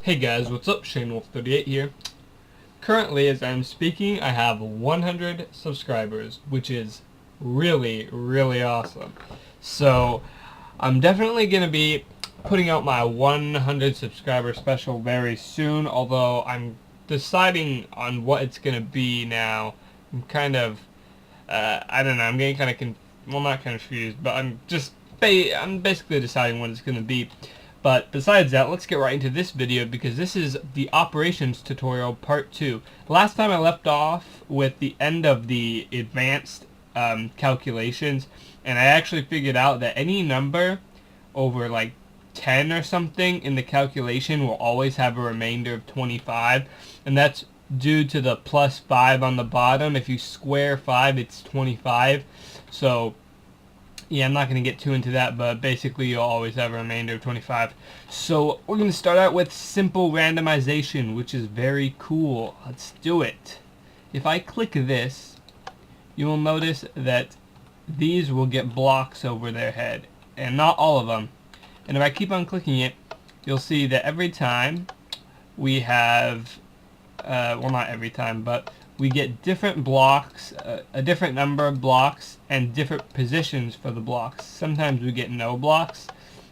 Hey guys, what's up? ShaneWolf38 here. Currently, as I'm speaking, I have 100 subscribers, which is really awesome. So, I'm definitely going to be putting out my 100 subscriber special very soon, although I'm deciding on what it's going to be now. I'm kind of, I don't know, I'm getting kind of, well, not confused, but I'm basically deciding what it's going to be. But besides that, let's get right into this video because this is the operations tutorial part 2. Last time I left off with the end of the advanced calculations, and I actually figured out that any number over like 10 or something in the calculation will always have a remainder of 25, and that's due to the plus 5 on the bottom. If you square 5, it's 25. So yeah, I'm not going to get too into that, but basically you'll always have a remainder of 25. So we're going to start out with simple randomization, which is very cool. Let's do it. If I click this, you will notice that these will get blocks over their head, and not all of them. And if I keep on clicking it, you'll see that every time we have, well, not every time, but we get different blocks, a different number of blocks, and different positions for the blocks. Sometimes we get no blocks,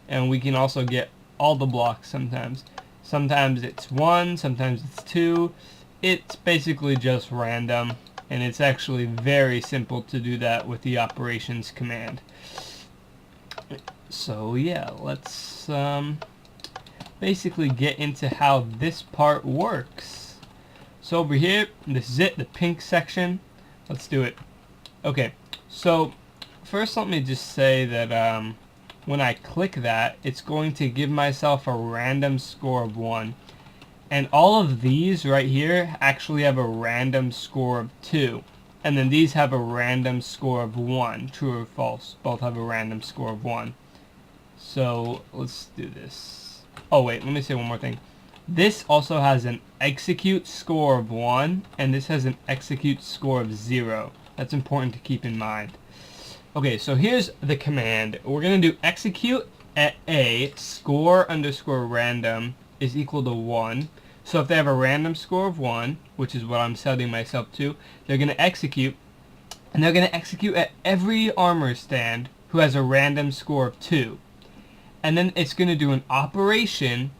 and we can also get all the blocks sometimes. Sometimes it's 1, sometimes it's 2. It's basically just random, and it's actually very simple to do that with the operations command. So yeah, let's basically get into how this part works. So over here, this is it, the pink section. Let's do it. Okay, so first let me just say that when I click that, it's going to give myself a random score of 1. And all of these right here actually have a random score of 2. And then these have a random score of 1, true or false. Both have a random score of 1. So let's do this. Oh wait, let me say one more thing. This also has an execute score of 1, and this has an execute score of 0. That's important to keep in mind. Okay, so here's the command. We're going to do execute at a score underscore random is equal to 1. So if they have a random score of 1, which is what I'm setting myself to, they're going to execute, and they're going to execute at every armor stand who has a random score of 2. And then it's going to do an operation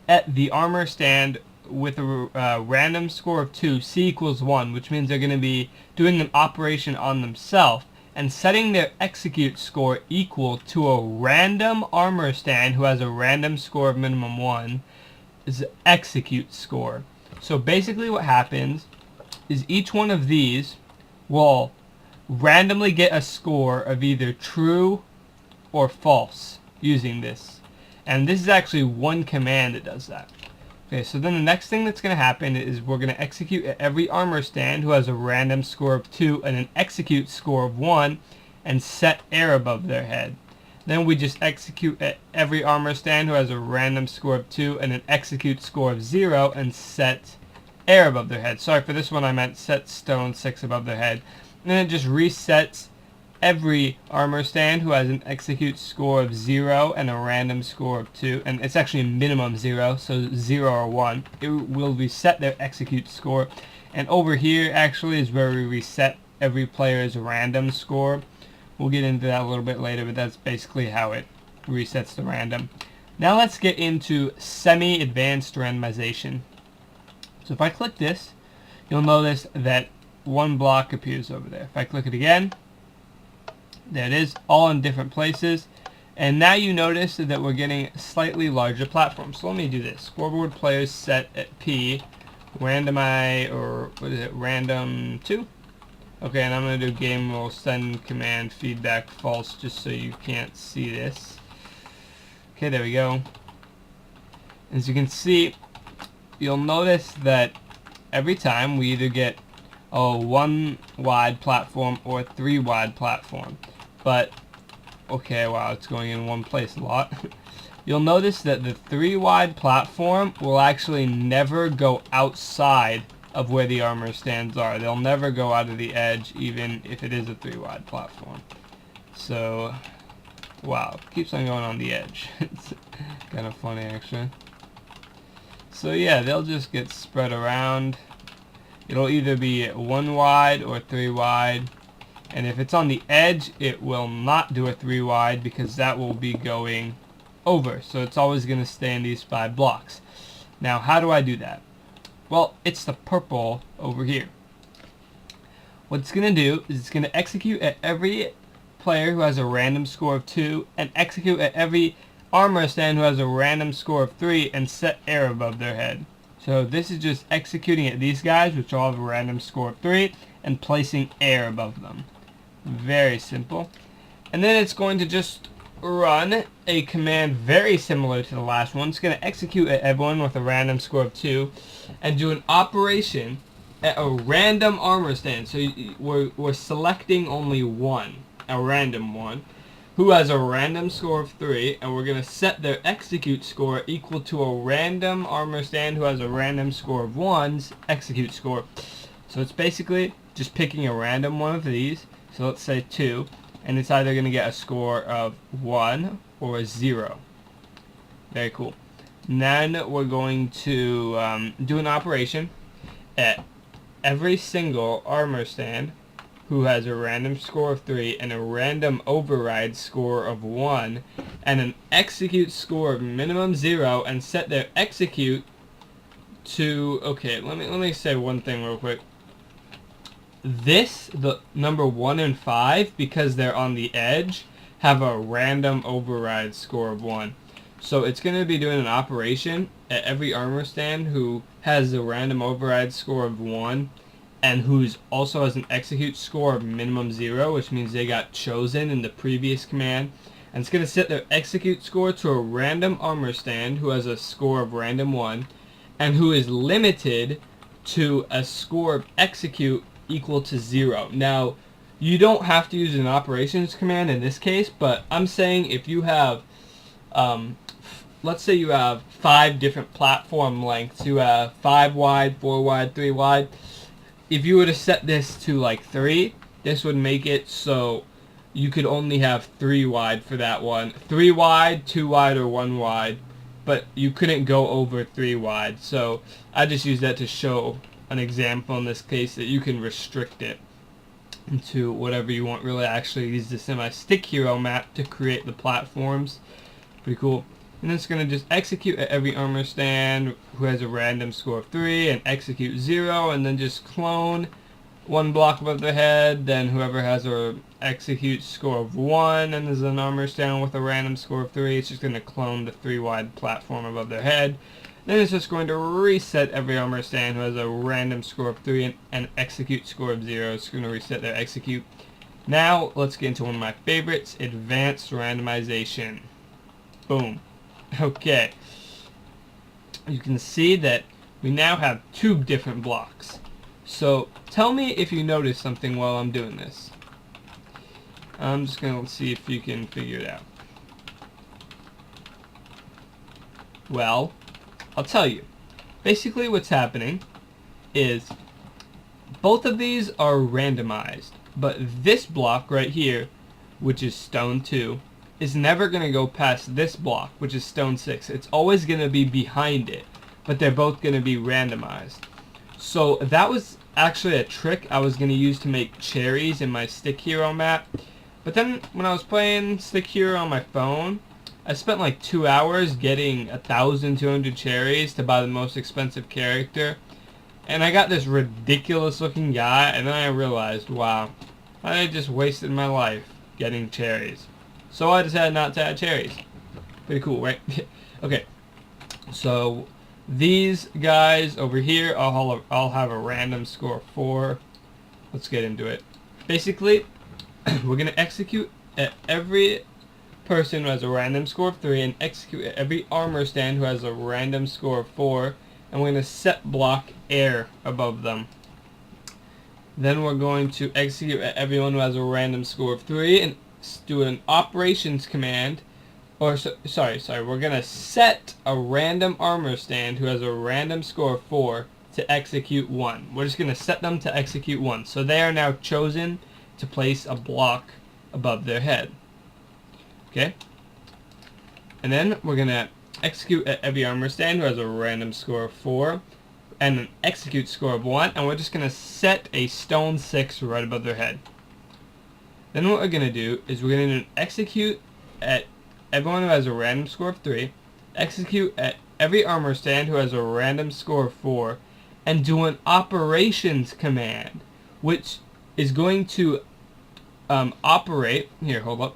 at the armor stand with a random score of 2, C equals 1, which means they're going to be doing an operation on themselves and setting their execute score equal to a random armor stand who has a random score of minimum 1 is execute score. So basically what happens is each one of these will randomly get a score of either true or false using this. And this is actually one command that does that. Okay, so then the next thing that's going to happen is we're going to execute at every armor stand who has a random score of 2 and an execute score of 1 and set air above their head. Then we just execute at every armor stand who has a random score of 2 and an execute score of 0 and set air above their head. Sorry for this one, I meant set stone 6 above their head. And then it just resets every armor stand who has an execute score of 0 and a random score of 2, and it's actually minimum 0, so 0 or 1. It will reset their execute score. And over here actually is where we reset every player's random score. We'll get into that a little bit later, but that's basically how it resets the random. Now let's get into semi-advanced randomization. So if I click this, you'll notice that one block appears over there. If I click it again, there it is, all in different places. And now you notice that we're getting slightly larger platforms. So let me do this. Scoreboard players set at P, randomize, or what is it, random 2? Okay, and I'm going to do game will send command feedback false just so you can't see this. Okay, there we go. As you can see, you'll notice that every time we either get a 1 wide platform or a 3 wide platform. But, okay, wow, it's going in one place a lot. You'll notice that the 3 wide platform will actually never go outside of where the armor stands are. They'll never go out of the edge, even if it is a 3 wide platform. So, wow, keeps on going on the edge. It's kind of funny, actually. So yeah, they'll just get spread around. It'll either be 1 wide or 3 wide. And if it's on the edge, it will not do a 3 wide because that will be going over. So it's always going to stay in these 5 blocks. Now, how do I do that? Well, it's the purple over here. What it's going to do is it's going to execute at every player who has a random score of 2 and execute at every armor stand who has a random score of 3 and set air above their head. So this is just executing at these guys, which all have a random score of 3, and placing air above them. Very simple. And then it's going to just run a command very similar to the last one. It's going to execute at everyone with a random score of 2 and do an operation at a random armor stand. So we're selecting only one, a random one, who has a random score of 3, and we're going to set their execute score equal to a random armor stand who has a random score of 1's execute score. So it's basically just picking a random one of these. So let's say 2, and it's either going to get a score of 1 or a 0. Very cool. Then we're going to do an operation at every single armor stand who has a random score of 3 and a random override score of 1 and an execute score of minimum 0, and set their execute to, okay, let me say one thing real quick. The number 1 and 5, because they're on the edge, have a random override score of 1. So it's going to be doing an operation at every armor stand who has a random override score of 1 and who's also has an execute score of minimum 0, which means they got chosen in the previous command. And it's going to set their execute score to a random armor stand who has a score of random 1 and who is limited to a score of execute equal to 0. Now, you don't have to use an operations command in this case, but I'm saying if you have, let's say you have 5 different platform lengths. You have 5 wide, 4 wide, 3 wide. If you were to set this to like 3, this would make it so you could only have 3 wide for that one. 3 wide, 2 wide, or 1 wide, but you couldn't go over 3 wide. So I just use that to show an example in this case that you can restrict it to whatever you want. Really, actually use this in my stick hero map to create the platforms. Pretty cool. And then it's going to just execute at every armor stand who has a random score of 3 and execute 0, and then just clone 1 block above their head. Then whoever has a execute score of 1 and is an armor stand with a random score of 3, it's just going to clone the 3 wide platform above their head. Then it's just going to reset every armor stand who has a random score of 3 and an execute score of 0. It's going to reset their execute. Now let's get into one of my favorites, advanced randomization. Boom. Okay. You can see that we now have 2 different blocks. So tell me if you notice something while I'm doing this. I'm just going to see if you can figure it out. Well, I'll tell you. Basically what's happening is both of these are randomized, but this block right here, which is stone 2, is never going to go past this block, which is stone 6. It's always going to be behind it, but they're both going to be randomized. So that was actually a trick I was going to use to make cherries in my Stick Hero map. But then when I was playing Stick Hero on my phone, I spent like 2 hours getting 1,200 cherries to buy the most expensive character. And I got this ridiculous looking guy, and then I realized, wow, I just wasted my life getting cherries. So I decided not to add cherries. Pretty cool, right? Okay, so these guys over here, I'll have a random score of 4. Let's get into it. Basically, we're going to execute at every person who has a random score of 3 and execute at every armor stand who has a random score of 4. And we're going to set block air above them. Then we're going to execute at everyone who has a random score of 3 and do an operations command, or sorry, we're going to set a random armor stand who has a random score of 4 to execute 1. We're just going to set them to execute 1. So they are now chosen to place a block above their head. Okay? And then we're going to execute at every armor stand who has a random score of 4 and an execute score of 1, and we're just going to set a stone 6 right above their head. Then what we're going to do is we're going to do an execute at everyone who has a random score of 3, execute at every armor stand who has a random score of 4, and do an operations command, which is going to operate. Here, hold up.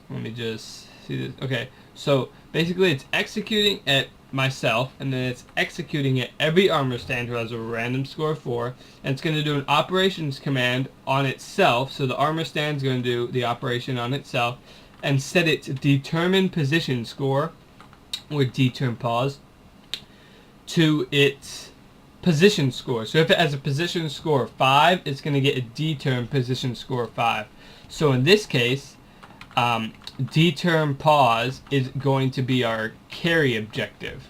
Let me just see this. Okay, so basically it's executing at myself, and then it's executing at every armor stand who has a random score of 4, and it's going to do an operations command on itself. So the armor stand is going to do the operation on itself and set its determined position score, or determ pause, to its position score. So if it has a position score of 5, it's going to get a determ position score of 5. So in this case, determ pause is going to be our carry objective.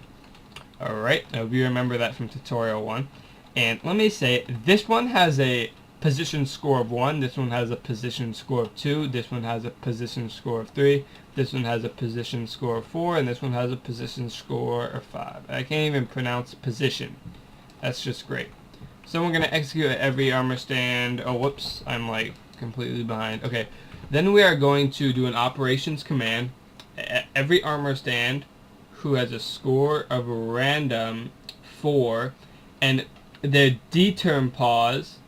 Alright, I hope you remember that from tutorial 1. And let me say, this one has a position score of 1, this one has a position score of 2, this one has a position score of 3, this one has a position score of 4, and this one has a position score of 5. I can't even pronounce position. That's just great. So we're going to execute at every armor stand. Oh, whoops, I'm like completely behind. Okay, then we are going to do an operations command at every armor stand who has a score of random 4, and the determ pause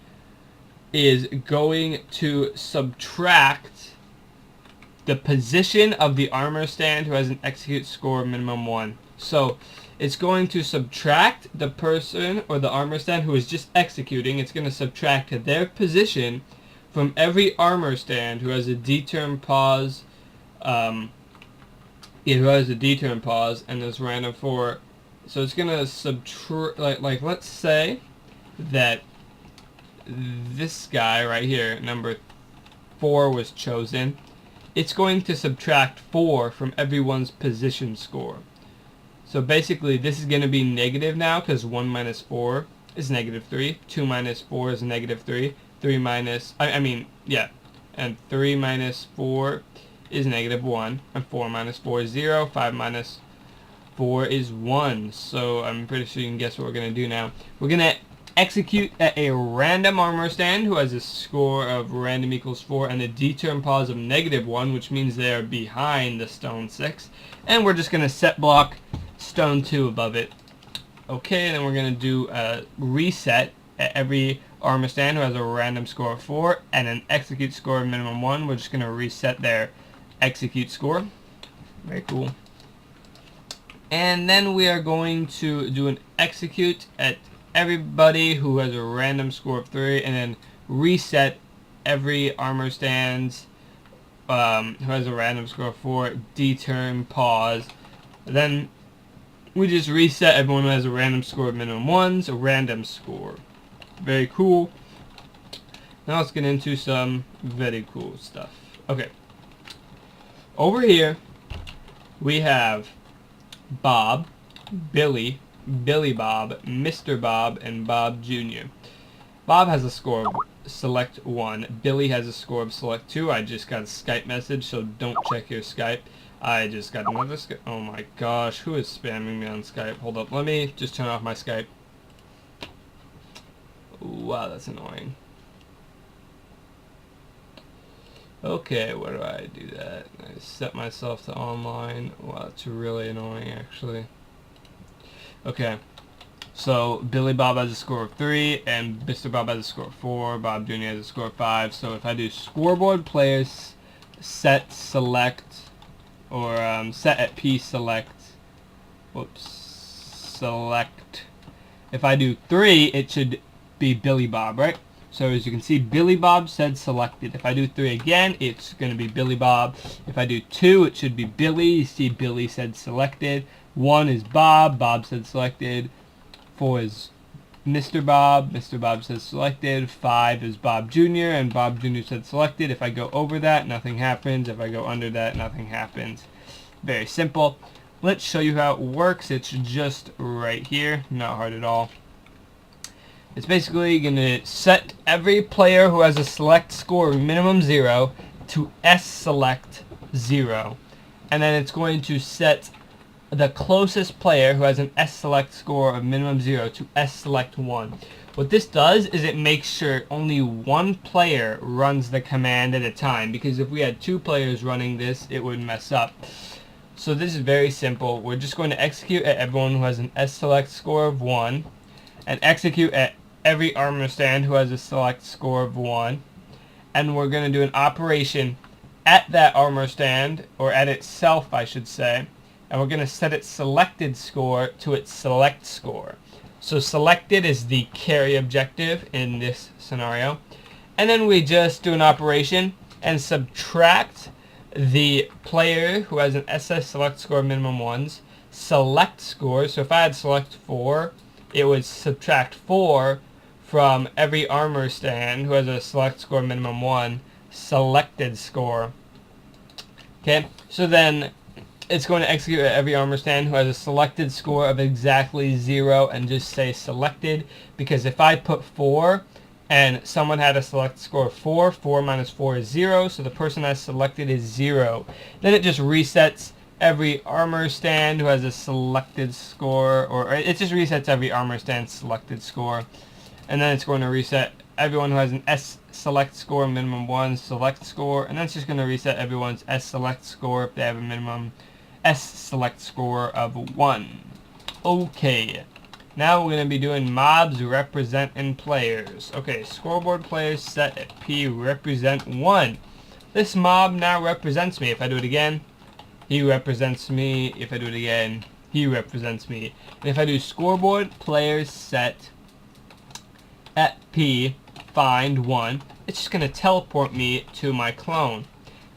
is going to subtract the position of the armor stand who has an execute score of minimum 1. So it's going to subtract the person or the armor stand who is just executing. It's going to subtract their position from every armor stand who has a determ pause, who has a determ pause and this random 4. So it's going to subtract, like let's say that this guy right here, number 4, was chosen. It's going to subtract 4 from everyone's position score. So basically this is going to be negative now, because 1 minus 4 is negative 3, 2 minus 4 is negative 3, 3 minus, and 3 minus 4 is negative 1, and 4 minus 4 is 0, 5 minus 4 is 1. So I'm pretty sure you can guess what we're going to do now. We're going to execute at a random armor stand who has a score of random equals 4 and a determ pause of negative 1, which means they are behind the stone 6. And we're just going to set block stone 2 above it. Okay, and then we're going to do a reset at every armor stand who has a random score of 4 and an execute score of minimum 1. We're just going to reset their execute score. Very cool. And then we are going to do an execute at everybody who has a random score of 3, and then reset every armor stands who has a random score of 4, determ pause. Then we just reset everyone who has a random score of minimum 1, so random score. Very cool. Now let's get into some very cool stuff. Okay. Over here we have Bob, Billy, Billy Bob, Mr. Bob, and Bob Jr. Bob has a score of select 1. Billy has a score of select 2. I just got a Skype message, so don't check your Skype. I just got another Skype. Oh my gosh, who is spamming me on Skype? Hold up, let me just turn off my Skype. Wow, that's annoying. Okay, where do I do that? I set myself to online. Wow, that's really annoying actually. Okay, so Billy Bob has a score of 3, and Mr. Bob has a score of 4, Bob Jr. has a score of 5. So if I do scoreboard players set select, or set at P select, select, if I do 3, it should be Billy Bob, right? So as you can see, Billy Bob said selected. If I do 3 again, it's going to be Billy Bob. If I do 2, it should be Billy. You see Billy said selected. 1 is Bob. Bob said selected. 4 is Mr. Bob. Mr. Bob says selected. 5 is Bob Jr. and Bob Jr. said selected. If I go over that, nothing happens. If I go under that, nothing happens. Very simple. Let's show you how it works. It's just right here. Not hard at all. It's basically going to set every player who has a select score of minimum 0 to S select 0. And then it's going to set the closest player who has an S select score of minimum 0 to S select 1. What this does is it makes sure only one player runs the command at a time, because if we had two players running this, it would mess up. So this is very simple. We're just going to execute at everyone who has an S select score of 1, and execute at every armor stand who has a select score of 1, and we're going to do an operation at that armor stand, or at itself I should say, and we're going to set its selected score to its select score. So selected is the carry objective in this scenario. And then we just do an operation and subtract the player who has an SS select score minimum 1's select score. So if I had select 4, it would subtract 4 from every armor stand who has a select score minimum 1 selected score. Okay, so then it's going to execute at every armor stand who has a selected score of exactly 0 and just say selected, because if I put 4 and someone had a select score of 4, 4 minus 4 is 0, so the person that's selected is 0. Then it just resets every armor stand who has a selected score, or it just resets every armor stand selected score. And then it's going to reset everyone who has an S select score minimum 1 select score, and then it's just going to reset everyone's S select score if they have a minimum S select score of 1. Okay, now we're going to be doing mobs representing players. Okay, scoreboard players set at P represent 1. This mob now represents me. If I do it again, he represents me. If I do it again, he represents me. And if I do scoreboard players set at P find 1, it's just going to teleport me to my clone.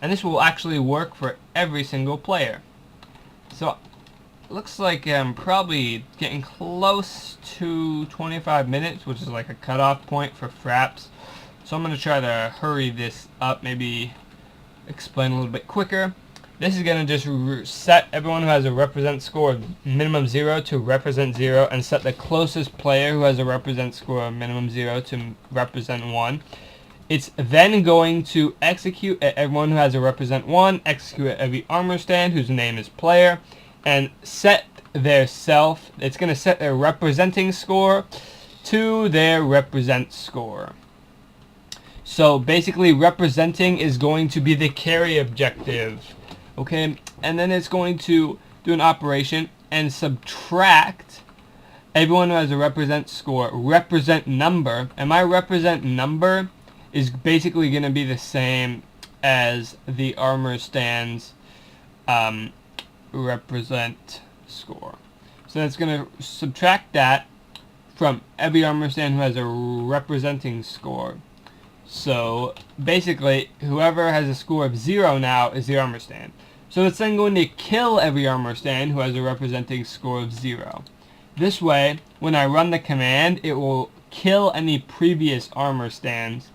And this will actually work for every single player. So, looks like I'm probably getting close to 25 minutes, which is like a cutoff point for fraps. So I'm going to try to hurry this up, maybe explain a little bit quicker. This is going to just set everyone who has a represent score of minimum 0 to represent 0, and set the closest player who has a represent score of minimum 0 to represent 1. It's then going to execute at everyone who has a represent 1, execute at every armor stand whose name is player, and set their self. It's going to set their representing score to their represent score. So basically representing is going to be the carry objective. Okay, and then it's going to do an operation and subtract everyone who has a represent score, represent number, and my represent number is basically going to be the same as the armor stand's represent score. So that's going to subtract that from every armor stand who has a representing score. So basically, whoever has a score of 0 now is the armor stand. So it's then going to kill every armor stand who has a representing score of 0. This way, when I run the command, it will kill any previous armor stands,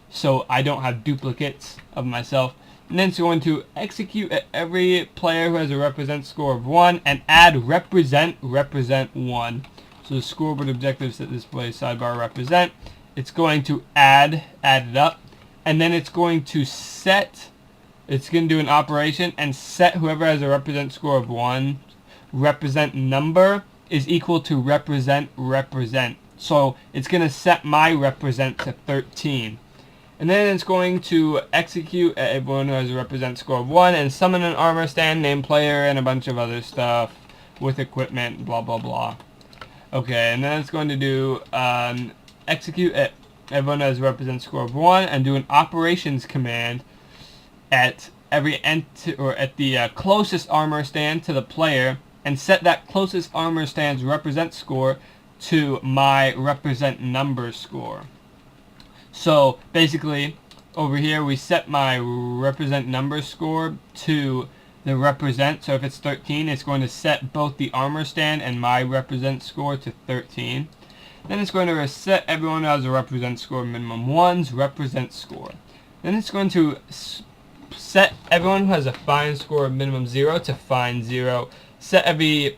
so I don't have duplicates of myself. And then it's going to execute at every player who has a represent score of 1 and add represent 1. So the scoreboard objectives that display sidebar represent. It's going to add it up, and then it's going to set, it's going to do an operation and set whoever has a represent score of 1, represent number is equal to represent. So it's going to set my represent to 13. And then it's going to execute at everyone who has a represent score of 1 and summon an armor stand, name player, and a bunch of other stuff with equipment, blah blah blah. Okay, and then it's going to do execute at everyone who has a represent score of 1 and do an operations command at every at the closest armor stand to the player, and set that closest armor stand's represent score to my represent number score. So basically, over here we set my represent number score to the represent. So if it's 13, it's going to set both the armor stand and my represent score to 13. Then it's going to reset everyone who has a represent score minimum 1's represent score. Then it's going to set everyone who has a find score of minimum 0 to find 0. Set the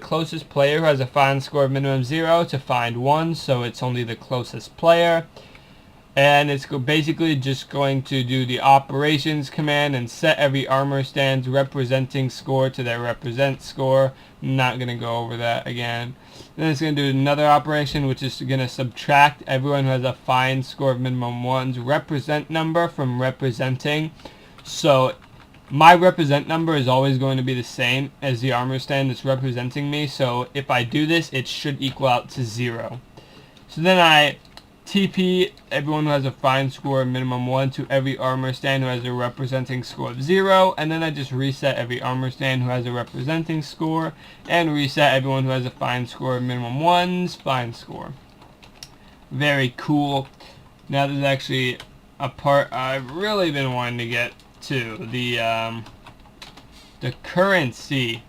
closest player who has a find score of minimum 0 to find 1, so it's only the closest player. and it's basically just going to do the operations command and set every armor stand's representing score to their represent score. I'm not going to go over that again. Then it's going to do another operation, which is going to subtract everyone who has a fine score of minimum 1's represent number from representing. So my represent number is always going to be the same as the armor stand that's representing me. So if I do this, it should equal out to 0. So then I TP everyone who has a fine score of minimum 1 to every armor stand who has a representing score of 0, and then I just reset every armor stand who has a representing score, and reset everyone who has a fine score of minimum 1's fine score. Very cool. Now there's actually a part I've really been wanting to get to, the currency.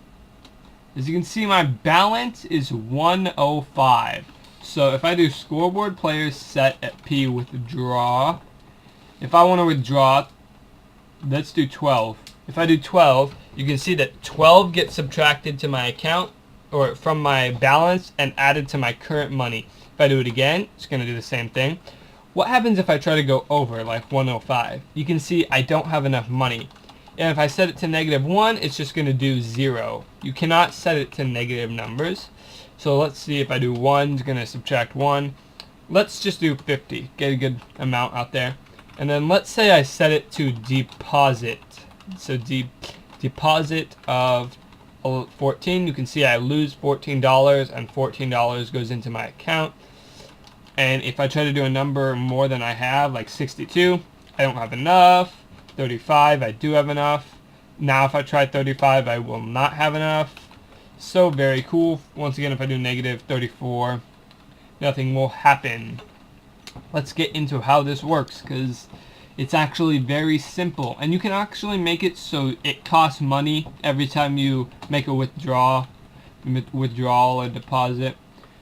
As you can see, my balance is 105. So if I do scoreboard players set at P withdraw, if I want to withdraw, let's do 12. If I do 12, you can see that 12 gets subtracted to my account, or from my balance, and added to my current money. If I do it again, it's going to do the same thing. What happens if I try to go over, like 105? You can see I don't have enough money. And if I set it to -1, it's just going to do 0. You cannot set it to negative numbers. So let's see, if I do 1, it's going to subtract 1. Let's just do 50, get a good amount out there. And then let's say I set it to deposit. So deposit of 14, you can see I lose $14, and $14 goes into my account. And if I try to do a number more than I have, like 62, I don't have enough. 35, I do have enough. Now if I try 35, I will not have enough. So very cool. Once again, if I do -34, nothing will happen. Let's get into how this works, because it's actually very simple, and you can actually make it so it costs money every time you make a withdrawal or deposit.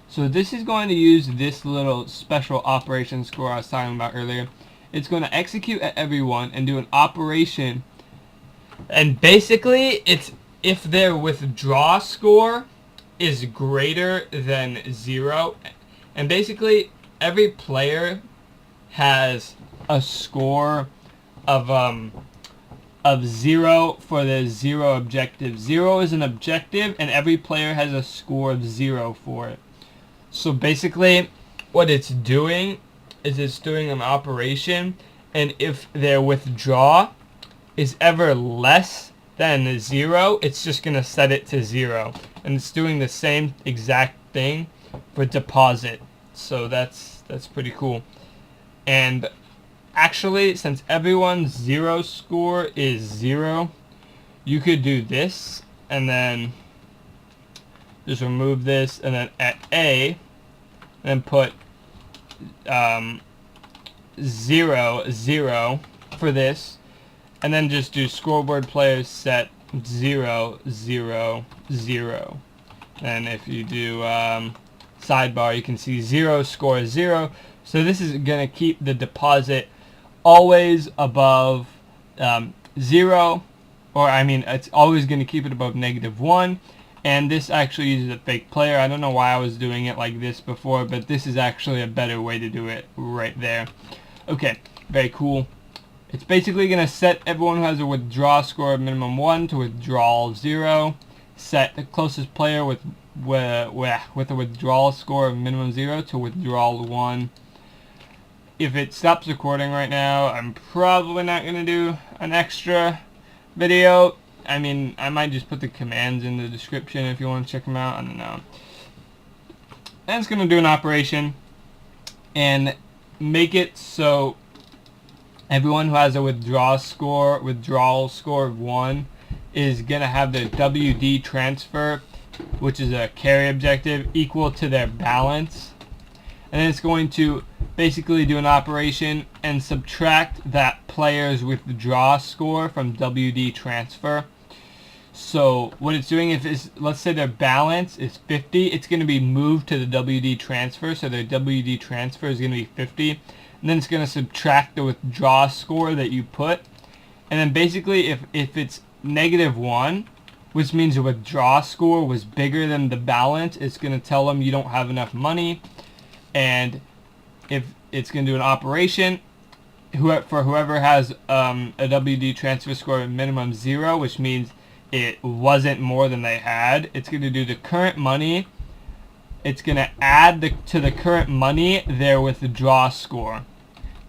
So this is going to use this little special operation score I was talking about earlier. It's going to execute at everyone and do an operation, and basically it's if their withdraw score is greater than 0, and basically every player has a score of 0 for the 0 objective. 0 is an objective, and every player has a score of 0 for it. So basically what it's doing is it's doing an operation, and if their withdraw is ever less than 0, it's just going to set it to 0. And it's doing the same exact thing for deposit. So that's pretty cool. And actually, since everyone's 0 score is 0, you could do this, and then just remove this, and then at A, and then put 0, 0 for this. And then just do scoreboard players set 0, 0, 0. And if you do sidebar, you can see 0 score 0. So this is going to keep the deposit always above 0. Or I mean, it's always going to keep it above -1. And this actually uses a fake player. I don't know why I was doing it like this before, but this is actually a better way to do it right there. Okay, very cool. It's basically going to set everyone who has a withdraw score of minimum 1 to withdrawal 0. Set the closest player with a withdrawal score of minimum 0 to withdrawal 1. If it stops recording right now, I'm probably not going to do an extra video. I mean, I might just put the commands in the description if you want to check them out. I don't know. And it's going to do an operation and make it so everyone who has a withdrawal score of 1 is going to have their WD transfer, which is a carry objective, equal to their balance. And then it's going to basically do an operation and subtract that player's withdraw score from WD transfer. So what it's doing, let's say their balance is 50, it's going to be moved to the WD transfer, so their WD transfer is going to be 50. And then it's going to subtract the withdraw score that you put. And then basically if it's -1, which means the withdraw score was bigger than the balance, it's going to tell them you don't have enough money. And if it's going to do an operation, for whoever has a WD transfer score of minimum 0, which means it wasn't more than they had, it's going to do the current money. It's going to add to the current money their withdraw score.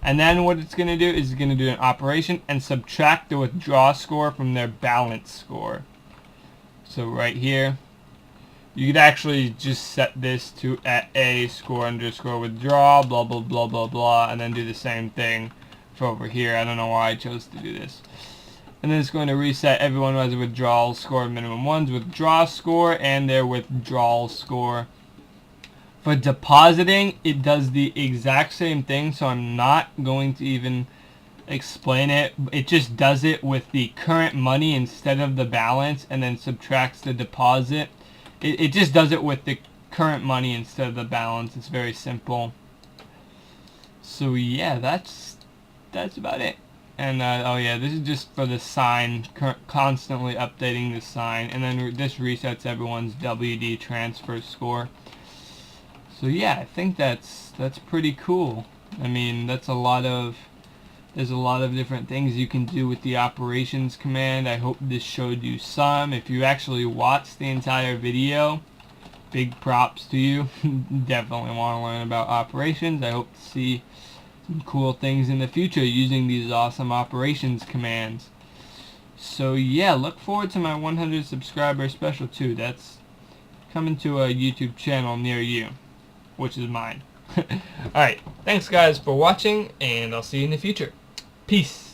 And then what it's going to do is it's going to do an operation and subtract the withdraw score from their balance score. So right here, you could actually just set this to at a score underscore withdraw, blah, blah, blah, blah, blah, and then do the same thing for over here. I don't know why I chose to do this. And then it's going to reset everyone who has a withdrawal score of minimum 1's withdraw score and their withdrawal score. For depositing, it does the exact same thing, so I'm not going to even explain it. It just does it with the current money instead of the balance, and then subtracts the deposit. It just does it with the current money instead of the balance. It's very simple. So yeah, that's about it. And oh yeah, this is just for the sign, constantly updating the sign, and then this resets everyone's WD transfer score. So yeah, I think that's pretty cool. I mean, there's a lot of different things you can do with the operations command. I hope this showed you some. If you actually watched the entire video, big props to you. Definitely want to learn about operations. I hope to see some cool things in the future using these awesome operations commands. So yeah, look forward to my 100 subscriber special too. That's coming to a YouTube channel near you, which is mine. Alright, thanks guys for watching, and I'll see you in the future. Peace.